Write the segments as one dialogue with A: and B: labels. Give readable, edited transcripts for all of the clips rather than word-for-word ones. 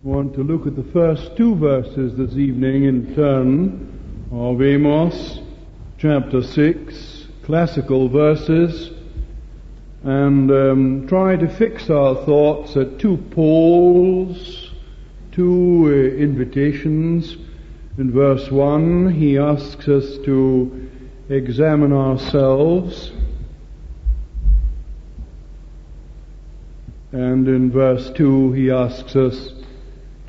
A: want to look at the first two verses this evening in turn of Amos chapter 6, classical verses, and try to fix our thoughts at two poles, two invitations. In verse 1, he asks us to examine ourselves, and in verse 2, he asks us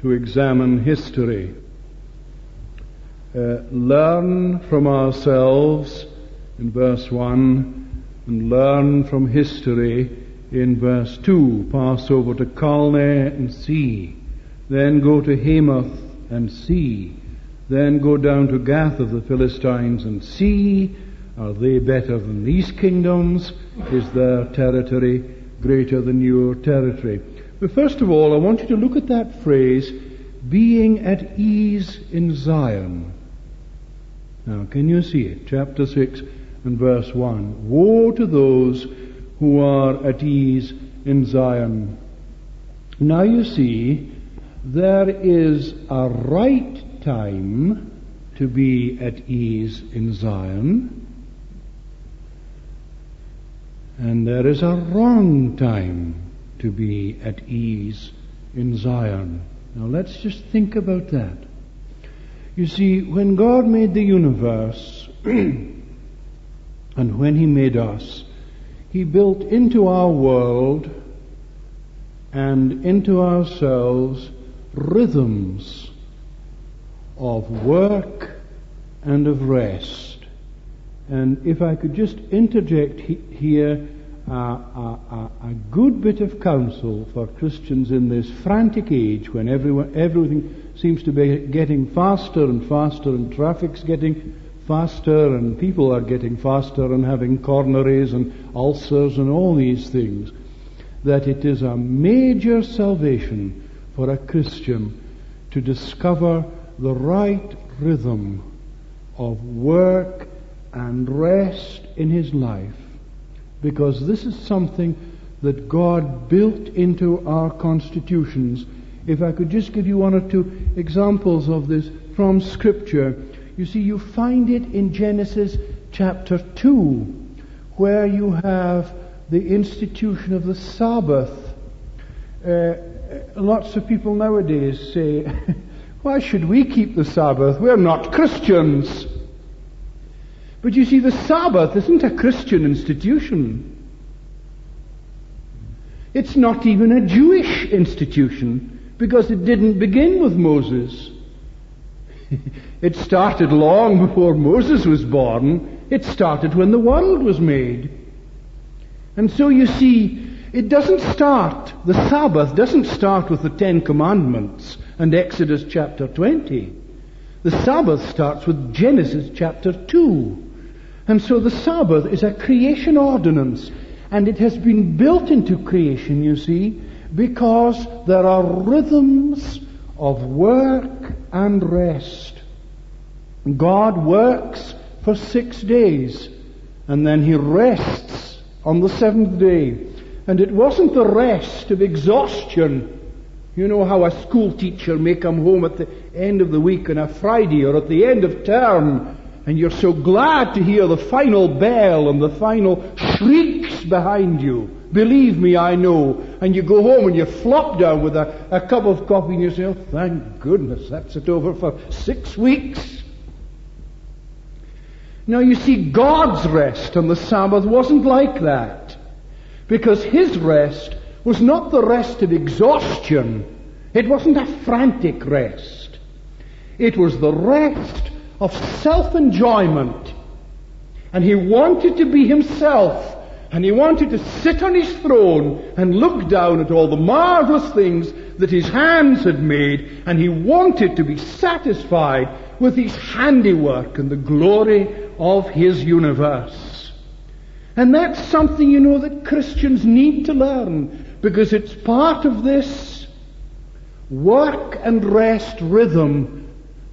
A: to examine history. Learn from ourselves in verse 1, and learn from history in verse 2. Pass over to Calneh and see. Then go to Hamath and see. Then go down to Gath of the Philistines and see. Are they better than these kingdoms? Is their territory greater than your territory? But first of all, I want you to look at that phrase, being at ease in Zion. Now, can you see it? Chapter 6 and verse 1. Woe to those who are at ease in Zion. Now you see, there is a right time to be at ease in Zion, and there is a wrong time to be at ease in Zion. Now let's just think about that. You see, when God made the universe, and when He made us, He built into our world and into ourselves rhythms of work and of rest. And if I could just interject here a good bit of counsel for Christians in this frantic age when everything seems to be getting faster and faster, and traffic's getting faster, and people are getting faster and having coronaries and ulcers and all these things, that it is a major salvation for a Christian to discover the right rhythm of work and rest in his life, because this is something that God built into our constitutions. If I could just give you one or two examples of this from Scripture. You see, you find it in Genesis chapter 2, where you have the institution of the Sabbath. Lots of people nowadays say, why should we keep the Sabbath? We're not Christians. But you see, the Sabbath isn't a Christian institution. It's not even a Jewish institution, because it didn't begin with Moses. It started long before Moses was born. It started when the world was made. And so you see, the Sabbath doesn't start with the Ten Commandments and Exodus chapter 20. The Sabbath starts with Genesis chapter 2. And so the Sabbath is a creation ordinance, and it has been built into creation, you see, because there are rhythms of work and rest. God works for 6 days, and then He rests on the seventh day. And it wasn't the rest of exhaustion. You know how a school teacher may come home at the end of the week on a Friday or at the end of term, and you're so glad to hear the final bell and the final shrieks behind you. Believe me, I know. And you go home and you flop down with a cup of coffee and you say, oh, thank goodness, that's it over for 6 weeks. Now you see, God's rest on the Sabbath wasn't like that, because His rest was not the rest of exhaustion. It wasn't a frantic rest. It was the rest of self-enjoyment. And He wanted to be Himself, and He wanted to sit on His throne and look down at all the marvelous things that His hands had made, and He wanted to be satisfied with His handiwork and the glory of His universe. And that's something, you know, that Christians need to learn, because it's part of this work and rest rhythm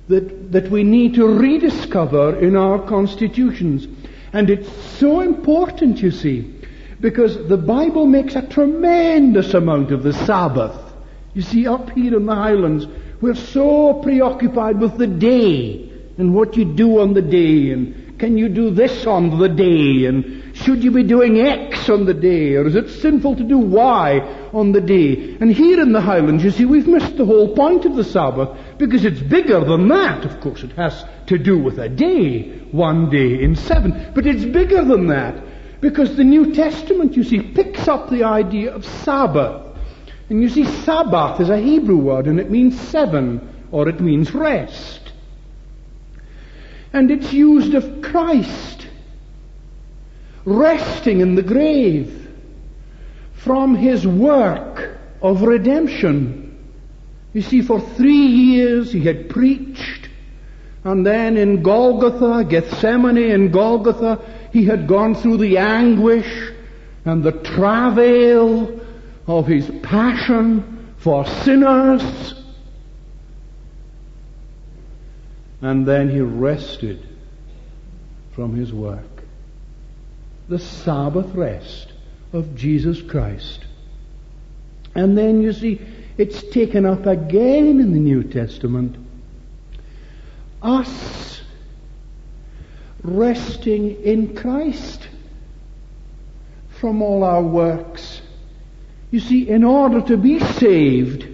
A: that we need to rediscover in our constitutions. And it's so important, you see, because the Bible makes a tremendous amount of the Sabbath You see, up here in the Highlands, we're so preoccupied with the day and what you do on the day, and can you do this on the day, and should you be doing X on the day, or is it sinful to do Y on the day? And here in the Highlands, you see, we've missed the whole point of the Sabbath, because it's bigger than that. Of course, it has to do with a day, one day in 7, but it's bigger than that, because the New Testament, you see, picks up the idea of Sabbath. And you see, Sabbath is a Hebrew word, and it means 7, or it means rest. And it's used of Christ resting in the grave from his work of redemption. You see, for 3 years he had preached, and then in Golgotha, Gethsemane and Golgotha, he had gone through the anguish and the travail of his passion for sinners. And then he rested from his work. The Sabbath rest of Jesus Christ. And then you see, it's taken up again in the New Testament. Us resting in Christ from all our works. You see, in order to be saved,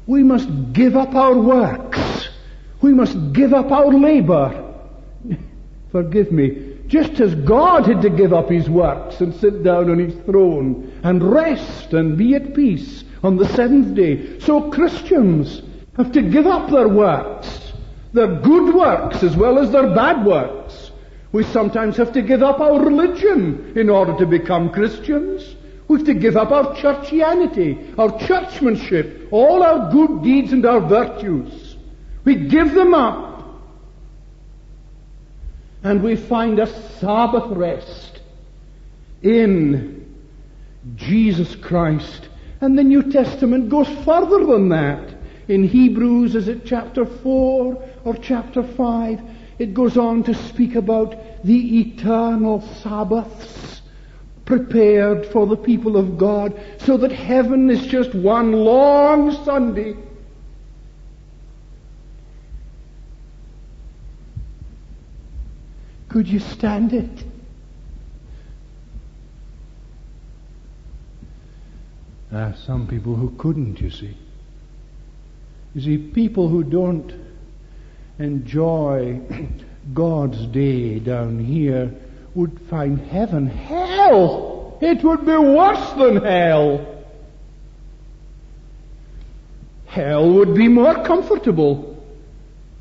A: we must give up our works. We must give up our labor. Forgive me. Just as God had to give up his works and sit down on his throne and rest and be at peace on the 7th day, so Christians have to give up their works, their good works as well as their bad works. We sometimes have to give up our religion in order to become Christians. We have to give up our churchianity, our churchmanship, all our good deeds and our virtues. We give them up. And we find a Sabbath rest in Jesus Christ. And the New Testament goes further than that. In Hebrews, is it chapter 4 or chapter 5? It goes on to speak about the eternal Sabbaths prepared for the people of God, so that heaven is just one long Sunday. Could you stand it? Some people who couldn't, you see. You see, people who don't enjoy God's day down here would find heaven hell. It would be worse than hell. Hell would be more comfortable.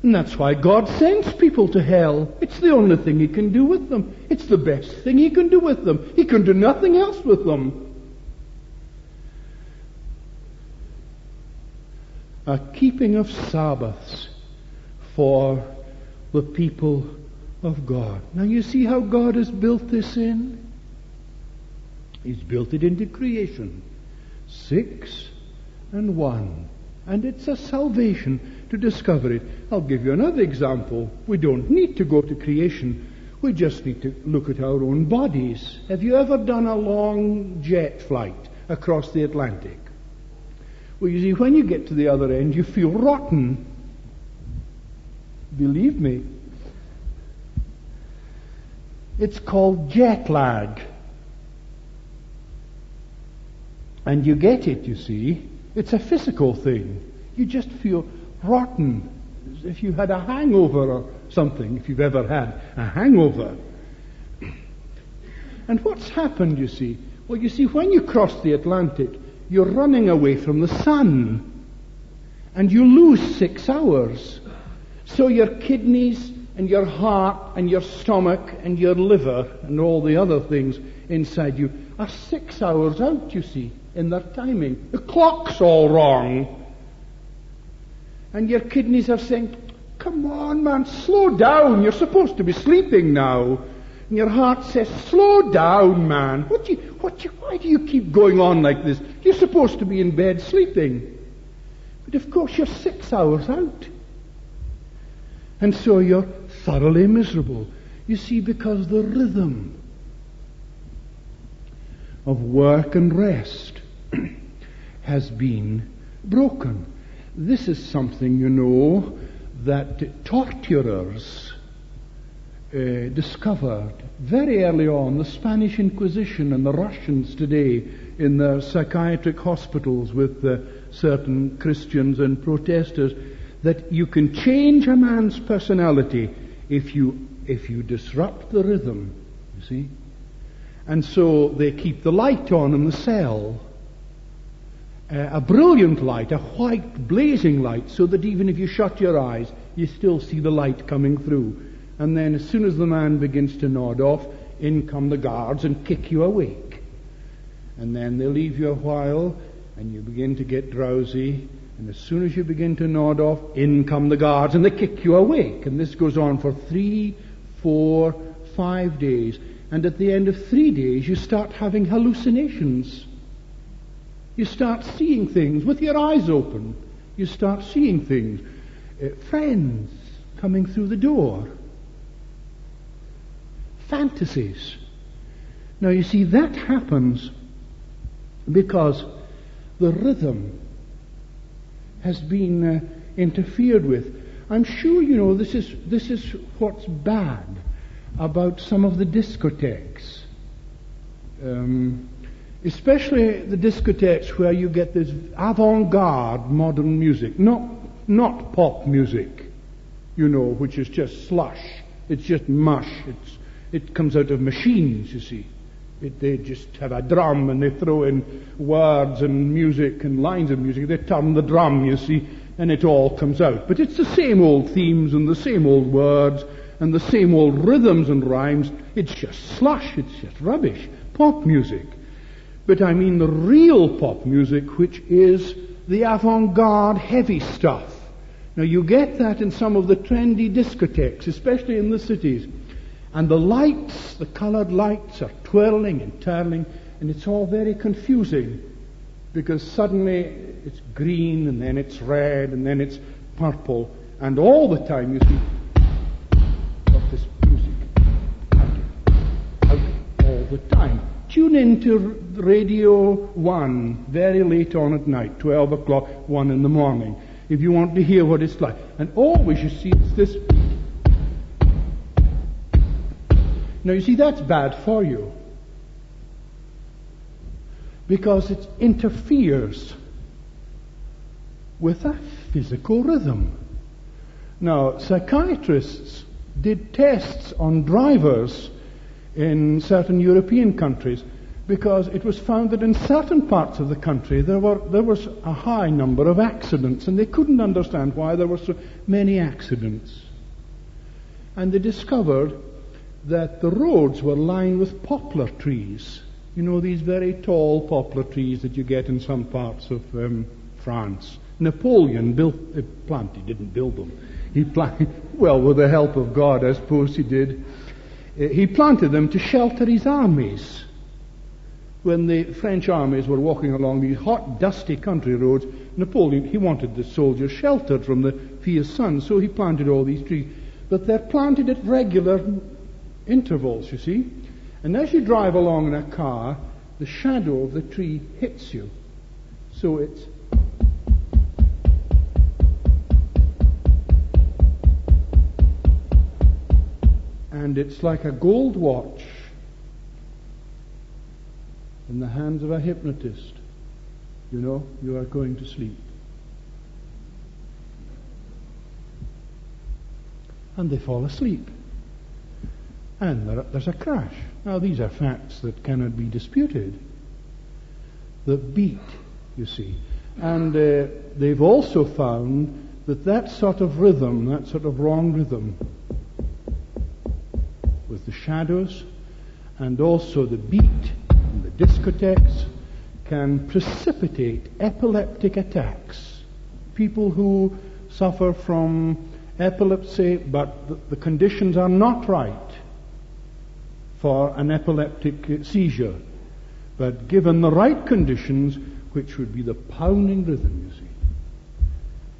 A: And that's why God sends people to hell. It's the only thing he can do with them. It's the best thing he can do with them. He can do nothing else with them. A keeping of Sabbaths for the people of God. Now you see how God has built this in? He's built it into creation. 6 and 1. And it's a salvation to discover it. I'll give you another example. We don't need to go to creation. We just need to look at our own bodies. Have you ever done a long jet flight across the Atlantic? Well, you see, when you get to the other end, you feel rotten. Believe me. It's called jet lag. And you get it, you see. It's a physical thing. You just feel rotten, as if you had a hangover or something, if you've ever had a hangover. And what's happened, you see? Well, you see, when you cross the Atlantic, you're running away from the sun, and you lose 6 hours. So your kidneys and your heart and your stomach and your liver and all the other things inside you are 6 hours out, you see, in their timing. The clock's all wrong. And your kidneys are saying, come on, man, slow down. You're supposed to be sleeping now. And your heart says, slow down, man. Why do you keep going on like this? You're supposed to be in bed sleeping. But of course you're 6 hours out. And so you're thoroughly miserable. You see, because the rhythm of work and rest has been broken. This is something, that torturers discovered very early on. The Spanish Inquisition and the Russians today in their psychiatric hospitals with certain Christians and protesters, that you can change a man's personality if you disrupt the rhythm, you see. And so they keep the light on in the cell, a brilliant light, a white blazing light, so that even if you shut your eyes, you still see the light coming through. And then as soon as the man begins to nod off, in come the guards and kick you awake. And then they leave you a while, and you begin to get drowsy, and as soon as you begin to nod off, in come the guards and they kick you awake. And this goes on for 3, 4, 5 days. And at the end of 3 days, you start having hallucinations. You start seeing things with your eyes open. You start seeing things. Friends coming through the door. Fantasies. Now you see, that happens because the rhythm has been interfered with. I'm sure this is what's bad about some of the discotheques, especially the discotheques where you get this avant-garde modern music, not pop music, which is just slush. It's just mush. It comes out of machines, you see. They just have a drum and they throw in words and music and lines of music. They turn the drum, you see, and it all comes out. But it's the same old themes and the same old words and the same old rhythms and rhymes. It's just slush. It's just rubbish. Pop music. But I mean the real pop music, which is the avant-garde heavy stuff. Now you get that in some of the trendy discotheques, especially in the cities. And the lights, the coloured lights, are twirling and turning, and it's all very confusing, because suddenly it's green, and then it's red, and then it's purple, and all the time you see what this music out all the time. Tune in to Radio 1 very late on at night, 12 o'clock, 1 in the morning, if you want to hear what it's like. And always you see it's this. Now you see, that's bad for you, because it interferes with a physical rhythm. Now, psychiatrists did tests on drivers in certain European countries, because it was found that in certain parts of the country there was a high number of accidents, and they couldn't understand why there were so many accidents. And they discovered that the roads were lined with poplar trees. These very tall poplar trees that you get in some parts of France. Napoleon he didn't build them. He planted, well, with the help of God, I suppose he did. He planted them to shelter his armies. When the French armies were walking along these hot, dusty country roads, Napoleon, he wanted the soldiers sheltered from the fierce sun, so he planted all these trees. But they're planted at regular intervals, you see. And as you drive along in a car, the shadow of the tree hits you. So it's... And it's like a gold watch in the hands of a hypnotist. You are going to sleep. And they fall asleep. And there's a crash. Now, these are facts that cannot be disputed. The beat, you see. And they've also found that sort of rhythm, that sort of wrong rhythm, with the shadows and also the beat in the discotheques, can precipitate epileptic attacks. People who suffer from epilepsy, but the conditions are not right for an epileptic seizure. But given the right conditions, which would be the pounding rhythm,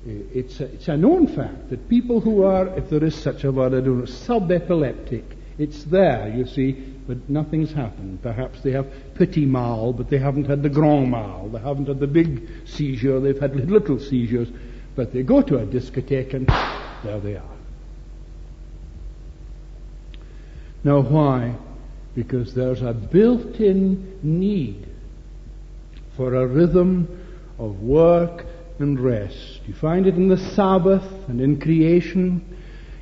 A: you see. It's a known fact that people who are, if there is such a word, I don't know, sub-epileptic, It's there, you see, but nothing's happened. Perhaps they have petit mal, but they haven't had the grand mal. They haven't had the big seizure, they've had little seizures. But they go to a discotheque and there they are. Now why? Because there's a built-in need for a rhythm of work and rest. You find it in the Sabbath and in creation.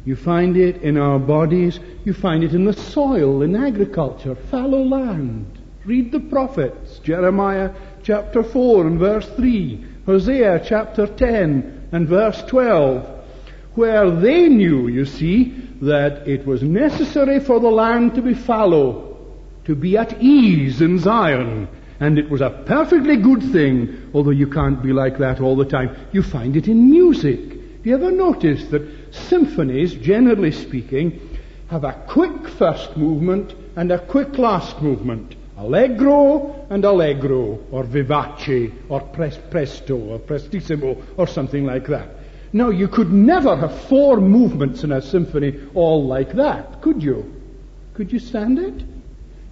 A: You find it in our bodies. You find it in the soil, in agriculture, fallow land. Read the prophets, Jeremiah chapter 4 and verse 3, Hosea chapter 10 and verse 12, where they knew, you see, that it was necessary for the land to be fallow, to be at ease in Zion. And it was a perfectly good thing, although you can't be like that all the time. You find it in music. Have you ever noticed that symphonies, generally speaking, have a quick first movement and a quick last movement? Allegro and allegro, or vivace, or presto, or prestissimo, or something like that. Now, you could never have 4 movements in a symphony all like that, could you? Could you stand it?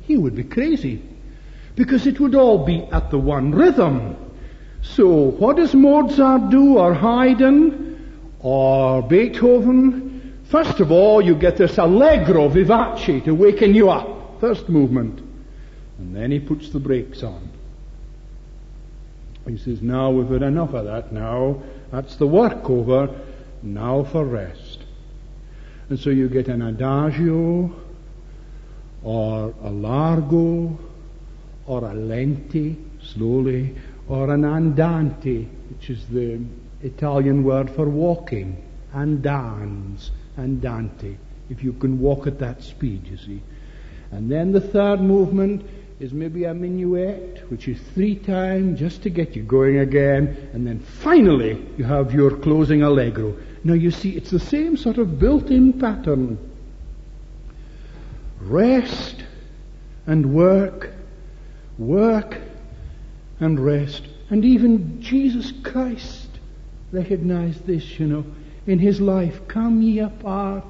A: You would be crazy, because it would all be at the one rhythm. So, what does Mozart do, or Haydn, or Beethoven? First of all, you get this allegro vivace to waken you up, first movement. And then he puts the brakes on. He says, now we've had enough of that now. That's the work over. Now for rest. And so you get an adagio, or a largo, or a lente, slowly, or an andante, which is the Italian word for walking. Andans, andante, if you can walk at that speed, you see. And then the third movement is maybe a minuet, which is 3 times just to get you going again, and then finally you have your closing allegro. Now you see, it's the same sort of built-in pattern. Rest and work, work and rest. And even Jesus Christ recognized this, you know, in his life. Come ye apart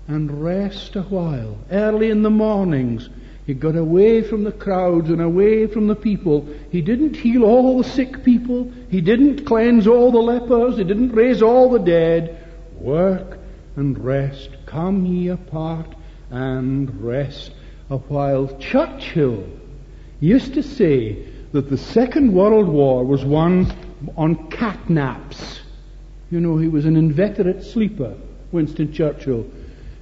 A: and rest a while. Early in the mornings, he got away from the crowds and away from the people. He didn't heal all the sick people. He didn't cleanse all the lepers. He didn't raise all the dead. Work and rest. Come ye apart and rest a while. Churchill used to say that the Second World War was won on cat naps. You know, he was an inveterate sleeper, Winston Churchill.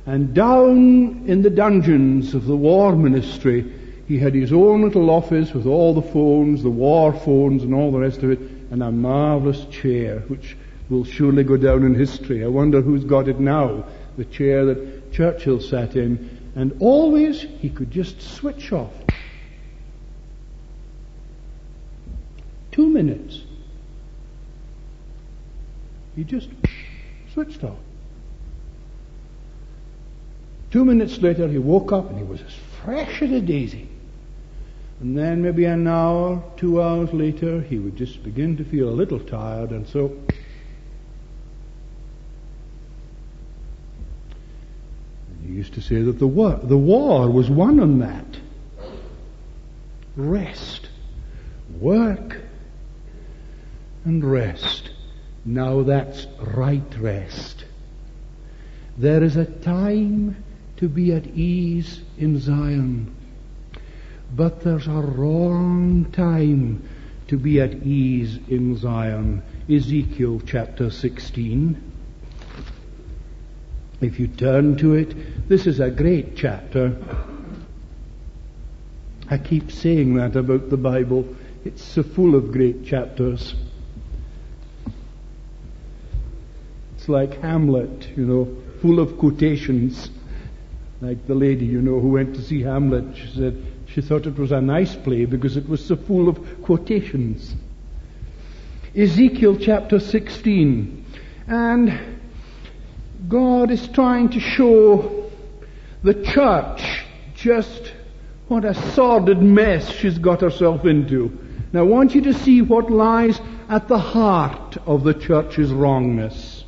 A: And down in the dungeons of the war ministry, he had his own little office with all the phones, the war phones and all the rest of it, and a marvelous chair, which will surely go down in history. I wonder who's got it now, the chair that Churchill sat in. And always he could just switch off. 2 minutes. He just switched off. 2 minutes later, he woke up and he was as fresh as a daisy. And then maybe an hour, 2 hours later, he would just begin to feel a little tired, and so... And he used to say that the war was won on that. Rest. Work and rest. Now that's right rest. There is a time to be at ease in Zion, but there's a wrong time to be at ease in Zion. Ezekiel chapter 16. If you turn to it, this is a great chapter. I keep saying that about the Bible. It's so full of great chapters. It's like Hamlet, you know, full of quotations. Like the lady, you know, who went to see Hamlet. She said she thought it was a nice play because it was so full of quotations. Ezekiel chapter 16. And God is trying to show the church just what a sordid mess she's got herself into. Now I want you to see what lies at the heart of the church's wrongness.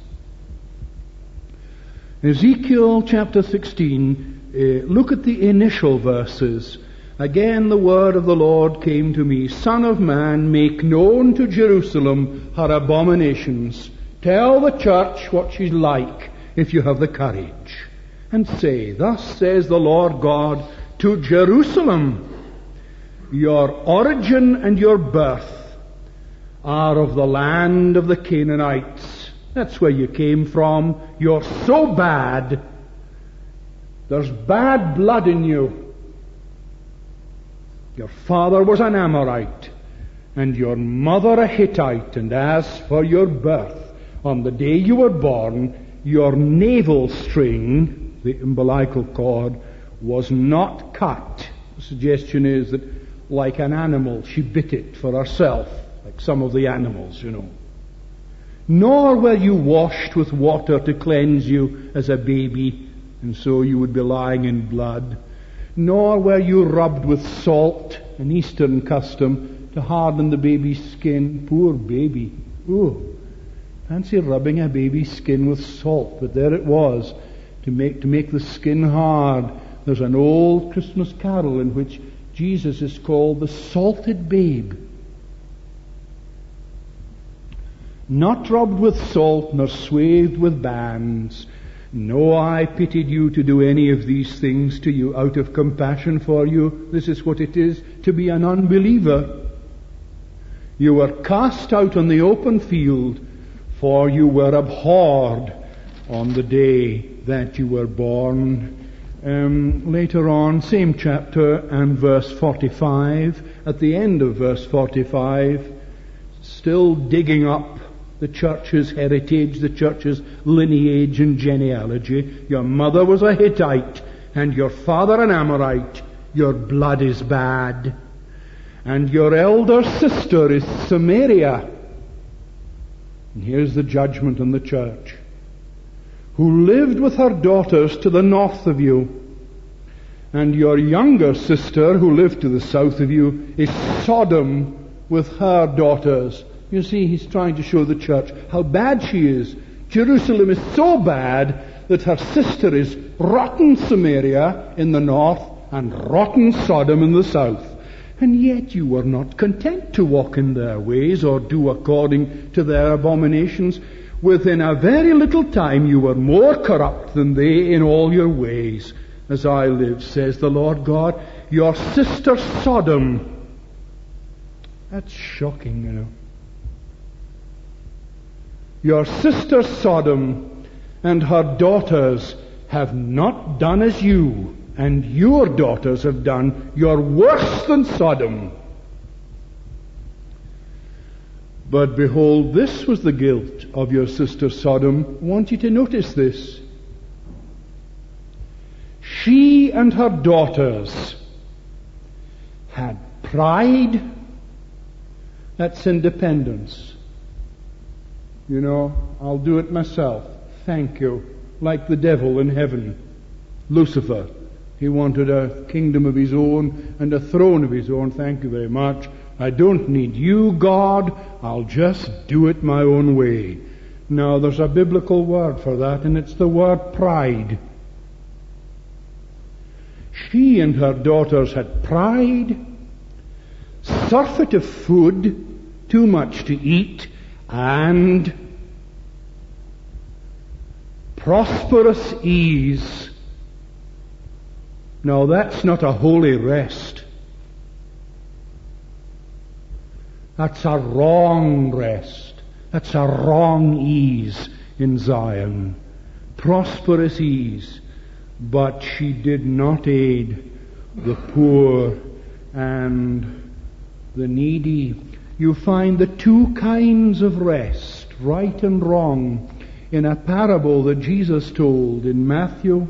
A: Ezekiel chapter 16 Look at the initial verses. Again the word of the Lord came to me, Son of man, make known to Jerusalem her abominations. Tell the church what she's like, if you have the courage. And say, Thus says the Lord God to Jerusalem, your origin and your birth are of the land of the Canaanites. That's where you came from. You're so bad. There's bad blood in you. Your father was an Amorite, and your mother a Hittite, and as for your birth, on the day you were born, your navel string, the umbilical cord, was not cut. The suggestion is that, like an animal, she bit it for herself, like some of the animals, you know. Nor were you washed with water to cleanse you as a baby, and so you would be lying in blood. Nor were you rubbed with salt, an Eastern custom, to harden the baby's skin. Poor baby. Oh, fancy rubbing a baby's skin with salt, but there it was, to make the skin hard. There's an old Christmas carol in which Jesus is called the salted babe. Not rubbed with salt, nor swathed with bands. No, I pitied you to do any of these things to you out of compassion for you. This is what it is to be an unbeliever. You were cast out on the open field, for you were abhorred on the day that you were born. Later on, same chapter and verse 45, at the end of verse 45, still digging up the church's heritage, the church's lineage and genealogy. Your mother was a Hittite, and your father an Amorite. Your blood is bad. And your elder sister is Samaria. And here's the judgment on the church. Who lived with her daughters to the north of you. And your younger sister, who lived to the south of you, is Sodom with her daughters. You see, he's trying to show the church how bad she is. Jerusalem is so bad that her sister is rotten Samaria in the north and rotten Sodom in the south. And yet you were not content to walk in their ways or do according to their abominations. Within a very little time you were more corrupt than they in all your ways. As I live, says the Lord God, your sister Sodom. That's shocking, you know. Your sister Sodom and her daughters have not done as you, and your daughters have done. You're worse than Sodom. But behold, this was the guilt of your sister Sodom. I want you to notice this. She and her daughters had pride. That's independence. You know, I'll do it myself. Thank you. Like the devil in heaven. Lucifer. He wanted a kingdom of his own and a throne of his own. Thank you very much. I don't need you, God. I'll just do it my own way. Now, there's a biblical word for that, and it's the word pride. She and her daughters had pride, surfeit of food, too much to eat, and prosperous ease. Now that's not a holy rest. That's a wrong rest. That's a wrong ease in Zion. Prosperous ease. But she did not aid the poor and the needy. You find the two kinds of rest, right and wrong, in a parable that Jesus told in Matthew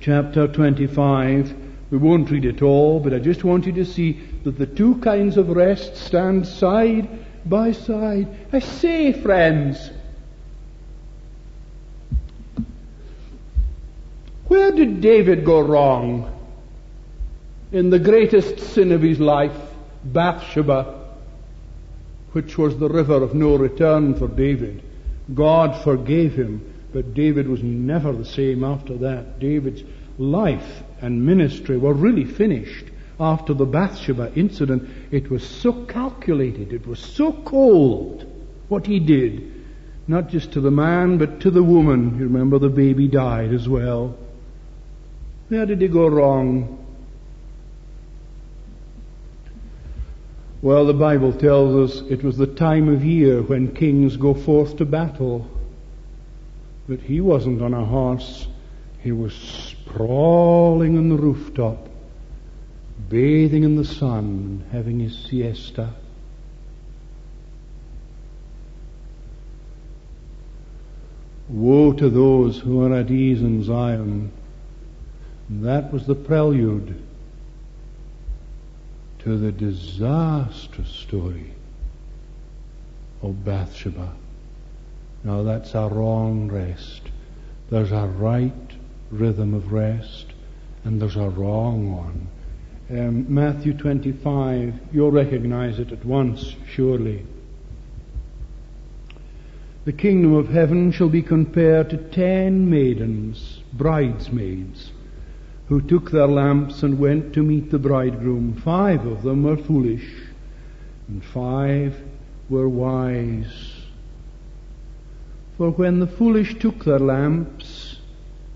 A: chapter 25. We won't read it all, but I just want you to see that the two kinds of rest stand side by side. I say, friends, where did David go wrong in the greatest sin of his life, Bathsheba, which was the river of no return for David? God forgave him, But David was never the same after that. David's life and ministry were really finished after the Bathsheba incident. It was so calculated, it was so cold what he did, not just to the man but to the woman. You remember the baby died as well. Where did he go wrong? Well, the Bible tells us it was the time of year when kings go forth to battle. But he wasn't on a horse. He was sprawling on the rooftop, bathing in the sun and having his siesta. Woe to those who are at ease in Zion. That was the prelude to the disastrous story of Bathsheba. Now that's a wrong rest. There's a right rhythm of rest, and there's a wrong one. Matthew 25, you'll recognize it at once, surely. The kingdom of heaven shall be compared to 10 maidens, bridesmaids, who took their lamps and went to meet the bridegroom. 5 of them were foolish, and 5 were wise. For when the foolish took their lamps,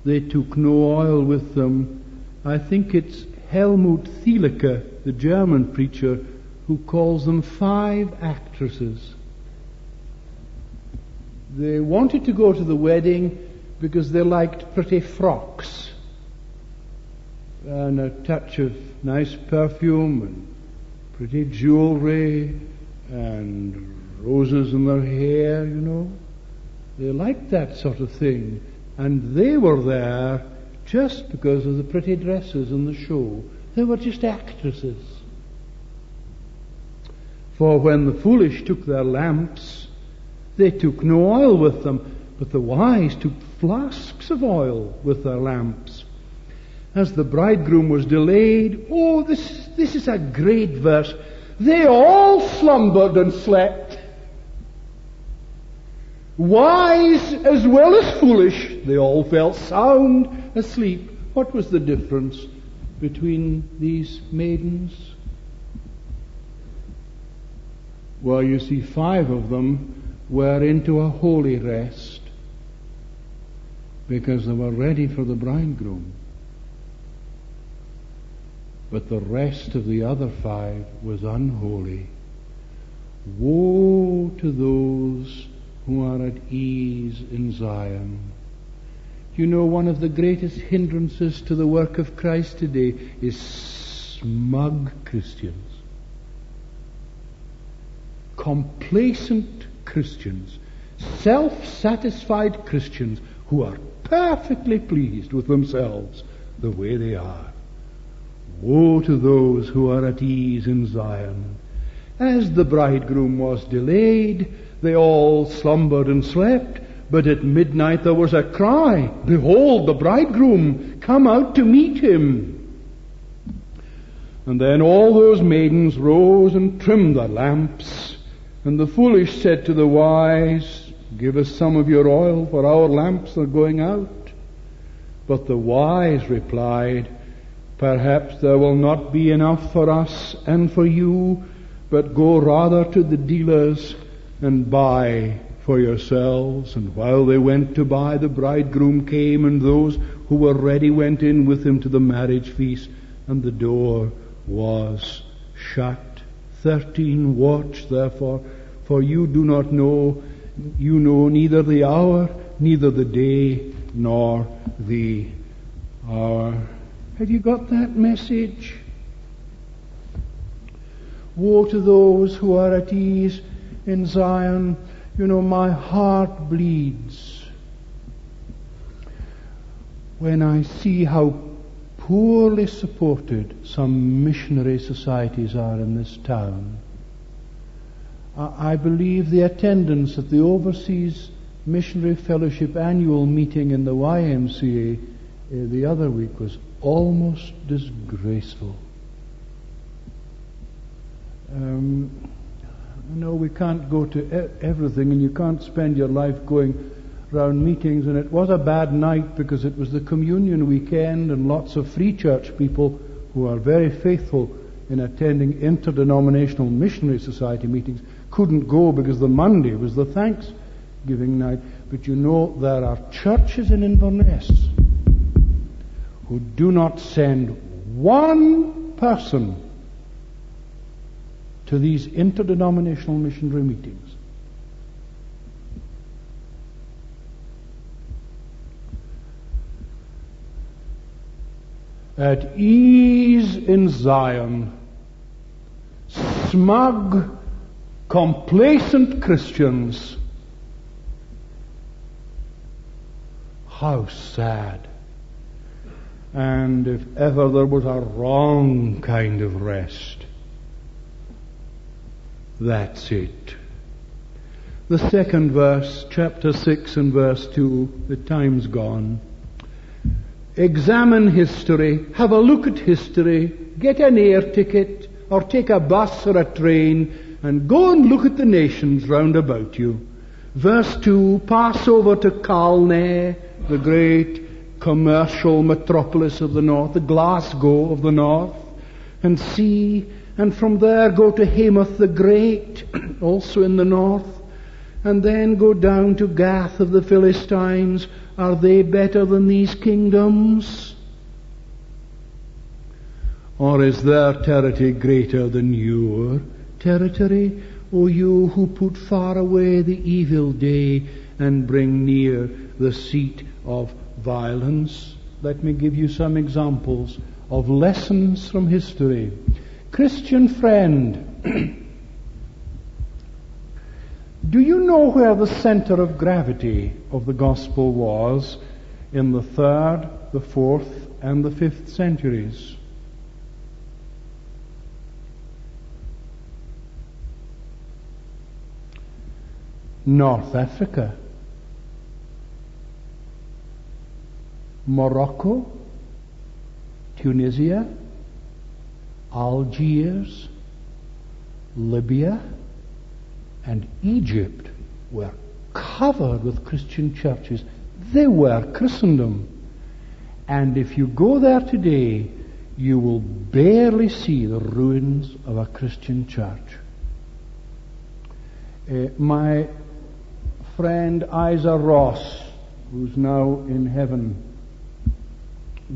A: they took no oil with them. I think it's Helmut Thielicke, the German preacher, who calls them 5 actresses. They wanted to go to the wedding because they liked pretty frocks and a touch of nice perfume and pretty jewelry and roses in their hair, you know. They liked that sort of thing. And they were there just because of the pretty dresses in the show. They were just actresses. For when the foolish took their lamps, they took no oil with them, but the wise took flasks of oil with their lamps. As the bridegroom was delayed, this is a great verse. They all slumbered and slept. Wise as well as foolish, they all fell sound asleep. What was the difference between these maidens? Well, you see, 5 of them were into a holy rest because they were ready for the bridegroom. But the rest of the other 5 was unholy. Woe to those who are at ease in Zion. You know, one of the greatest hindrances to the work of Christ today is smug Christians. Complacent Christians. Self-satisfied Christians who are perfectly pleased with themselves the way they are. Woe to those who are at ease in Zion. As the bridegroom was delayed, they all slumbered and slept, but at midnight there was a cry, "Behold, the bridegroom, come out to meet him." And then all those maidens rose and trimmed their lamps, and the foolish said to the wise, "Give us some of your oil, for our lamps are going out." But the wise replied, "Perhaps there will not be enough for us and for you, but go rather to the dealers and buy for yourselves." And while they went to buy, the bridegroom came, and those who were ready went in with him to the marriage feast, and the door was shut. 13 Watch therefore, for you do not know, you know neither the hour, neither the day, nor the hour. Have you got that message? Woe to those who are at ease in Zion. You know, my heart bleeds when I see how poorly supported some missionary societies are in this town. I believe the attendance at the Overseas Missionary Fellowship annual meeting in the YMCA the other week was almost disgraceful. I know we can't go to everything, and you can't spend your life going round meetings, and it was a bad night because it was the communion weekend, and lots of free church people who are very faithful in attending interdenominational missionary society meetings couldn't go because the Monday was the Thanksgiving night. But you know, there are churches in Inverness who do not send one person to these interdenominational missionary meetings. At ease in Zion, smug, complacent Christians. How sad. And if ever there was a wrong kind of rest, that's it. The second verse, chapter 6 and verse 2, the time's gone. Examine history, have a look at history, get an air ticket, or take a bus or a train, and go and look at the nations round about you. Verse 2, pass over to Calne, the great commercial metropolis of the north, the Glasgow of the north, and see, and from there go to Hamath the Great, also in the north, and then go down to Gath of the Philistines. Are they better than these kingdoms? Or is their territory greater than your territory? O you who put far away the evil day and bring near the seat of violence. Let me give you some examples of lessons from history. Christian friend, do you know where the center of gravity of the gospel was in the 3rd, the 4th, and the 5th centuries? North Africa, Morocco, Tunisia, Algiers, Libya, and Egypt were covered with Christian churches. They were Christendom. And if you go there today, you will barely see the ruins of a Christian church. My friend Isa Ross, who's now in heaven,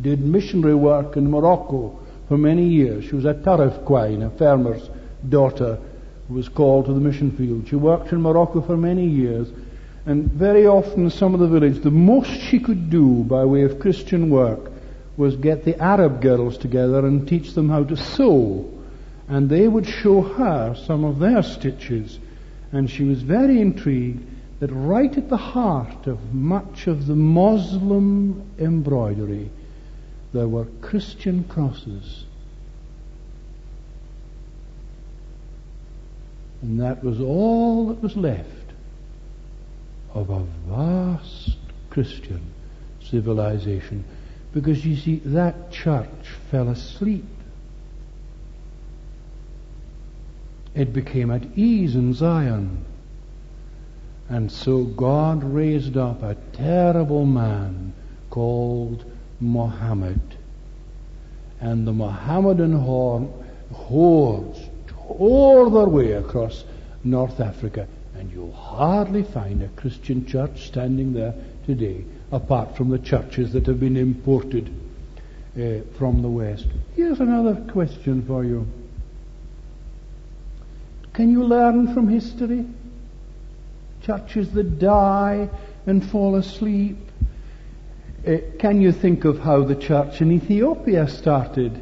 A: did missionary work in Morocco for many years. She was a Tarifquine, a farmer's daughter, who was called to the mission field. She worked in Morocco for many years, and very often in some of the village, the most she could do by way of Christian work was get the Arab girls together and teach them how to sew, and they would show her some of their stitches, and she was very intrigued that right at the heart of much of the Muslim embroidery there were Christian crosses. And that was all that was left of a vast Christian civilization. Because you see, that church fell asleep. It became at ease in Zion. And so God raised up a terrible man called Muhammad. And the Mohammedan hordes tore their way across North Africa, and you'll hardly find a Christian church standing there today, apart from the churches that have been imported from the West. Here's another question for you. Can you learn from history? Churches that die and fall asleep. Can you think of how the church in Ethiopia started?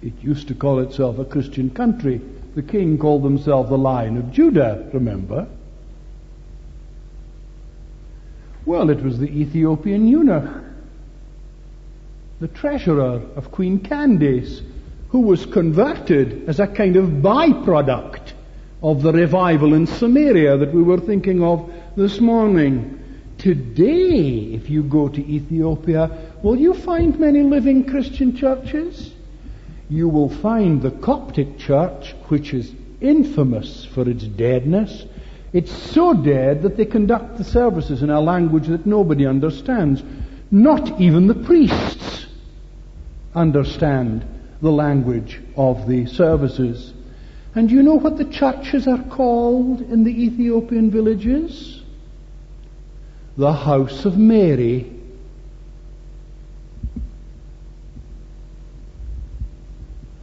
A: It used to call itself a Christian country. The king called himself the Lion of Judah, remember? Well, it was the Ethiopian eunuch, the treasurer of Queen Candace, who was converted as a kind of byproduct of the revival in Samaria that we were thinking of this morning. Today, if you go to Ethiopia, will you find many living Christian churches? You will find the Coptic church, which is infamous for its deadness. It's so dead that they conduct the services in a language that nobody understands. Not even the priests understand the language of the services. And do you know what the churches are called in the Ethiopian villages? The House of Mary.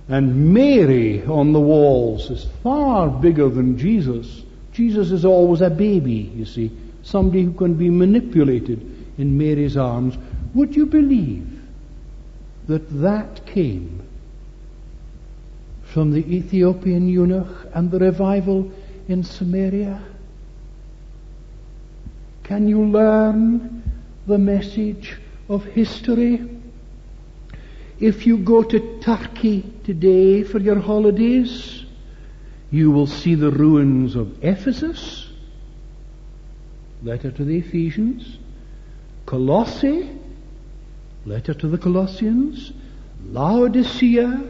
A: And Mary on the walls is far bigger than Jesus. Jesus is always a baby, you see, somebody who can be manipulated in Mary's arms. Would you believe that that came from the Ethiopian eunuch and the revival in Samaria? Can you learn the message of history? If you go to Turkey today for your holidays, you will see the ruins of Ephesus, letter to the Ephesians, Colossae, letter to the Colossians, Laodicea,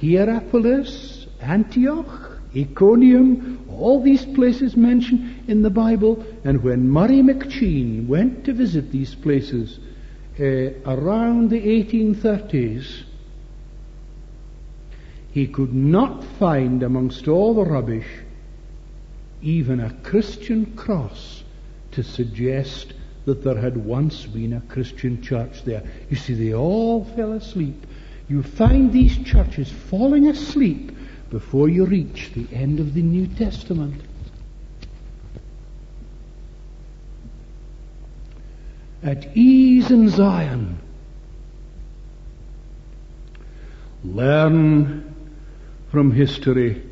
A: Hierapolis, Antioch, Iconium, all these places mentioned in the Bible. And when Murray McCheyne went to visit these places around the 1830s, he could not find amongst all the rubbish even a Christian cross to suggest that there had once been a Christian church there. You see, they all fell asleep. You find these churches falling asleep before you reach the end of the New Testament. At ease in Zion. Learn from history.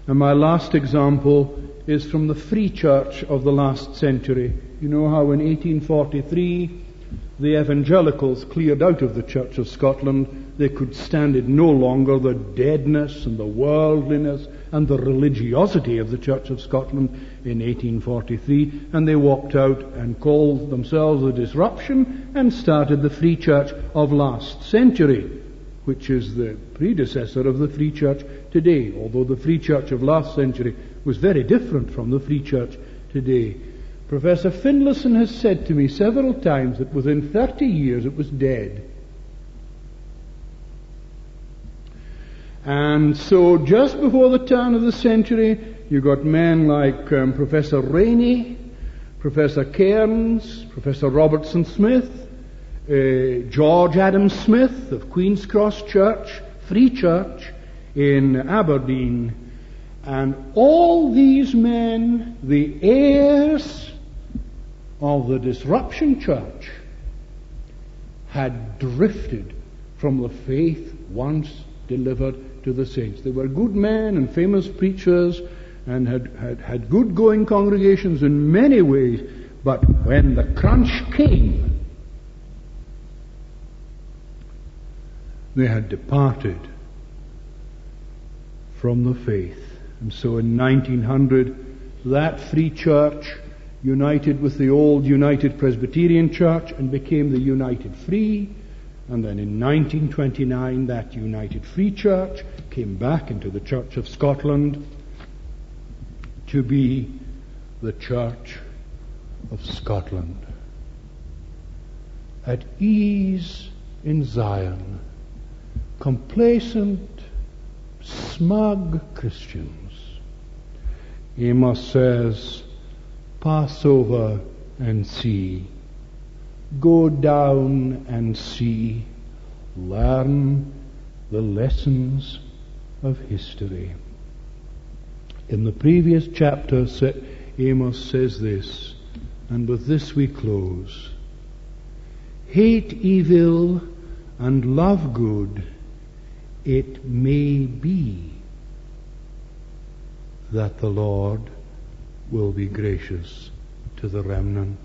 A: And my last example is from the Free Church of the last century. You know how in 1843 the evangelicals cleared out of the Church of Scotland. They could stand it no longer, the deadness and the worldliness and the religiosity of the Church of Scotland in 1843, and they walked out and called themselves the Disruption and started the Free Church of last century, which is the predecessor of the Free Church today, although the Free Church of last century was very different from the Free Church today. Professor Finlayson has said to me several times that within 30 years it was dead. And so just before the turn of the century, you got men like Professor Rainey, Professor Cairns, Professor Robertson Smith, George Adam Smith of Queen's Cross Church, Free Church in Aberdeen. And all these men, the heirs of the Disruption Church, had drifted from the faith once delivered to the saints. They were good men and famous preachers and had good going congregations in many ways, but when the crunch came, they had departed from the faith. And so in 1900, that Free Church united with the old United Presbyterian Church and became the United Free. And then in 1929, that United Free Church came back into the Church of Scotland to be the Church of Scotland. At ease in Zion, complacent, smug Christians. Amos says, pass over and see. Go down and see. Learn the lessons of history. In the previous chapter, Amos says this, and with this we close. Hate evil and love good. It may be that the Lord will be gracious to the remnant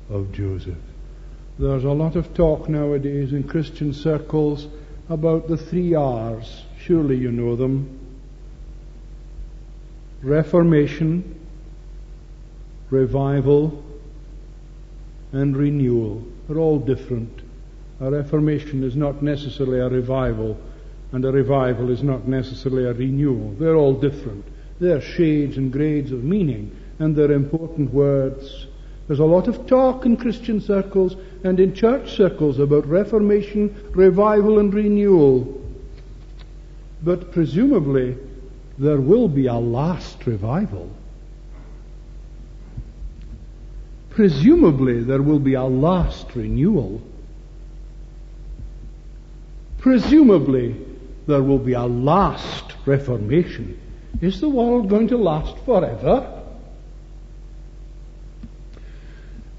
A: of Joseph. There's a lot of talk nowadays in Christian circles about the 3 R's. Surely you know them. Reformation, revival, and renewal. They're all different. A reformation is not necessarily a revival, and a revival is not necessarily a renewal. They're all different. They're shades and grades of meaning, and they're important words. There's a lot of talk in Christian circles and in church circles about reformation, revival and renewal. But presumably there will be a last revival. Presumably there will be a last renewal. Presumably there will be a last reformation. Is the world going to last forever?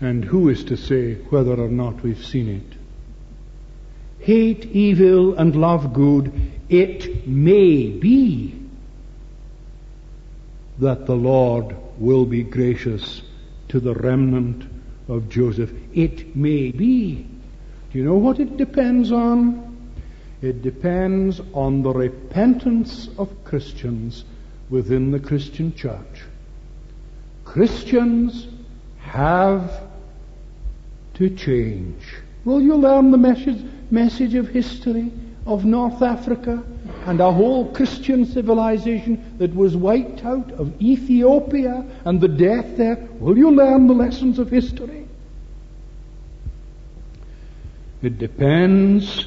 A: And who is to say whether or not we've seen it? Hate evil and love good. It may be that the Lord will be gracious to the remnant of Joseph. It may be. Do you know what it depends on? It depends on the repentance of Christians within the Christian church. Christians have to change. Will you learn the message of history of North Africa and a whole Christian civilization that was wiped out, of Ethiopia and the death there? Will you learn the lessons of history? It depends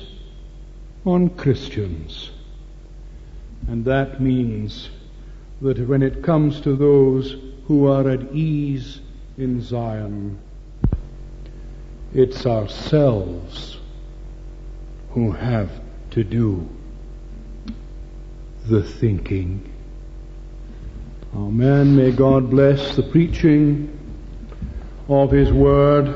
A: on Christians. And that means that when it comes to those who are at ease in Zion, it's ourselves who have to do the thinking. Amen. May God bless the preaching of His Word.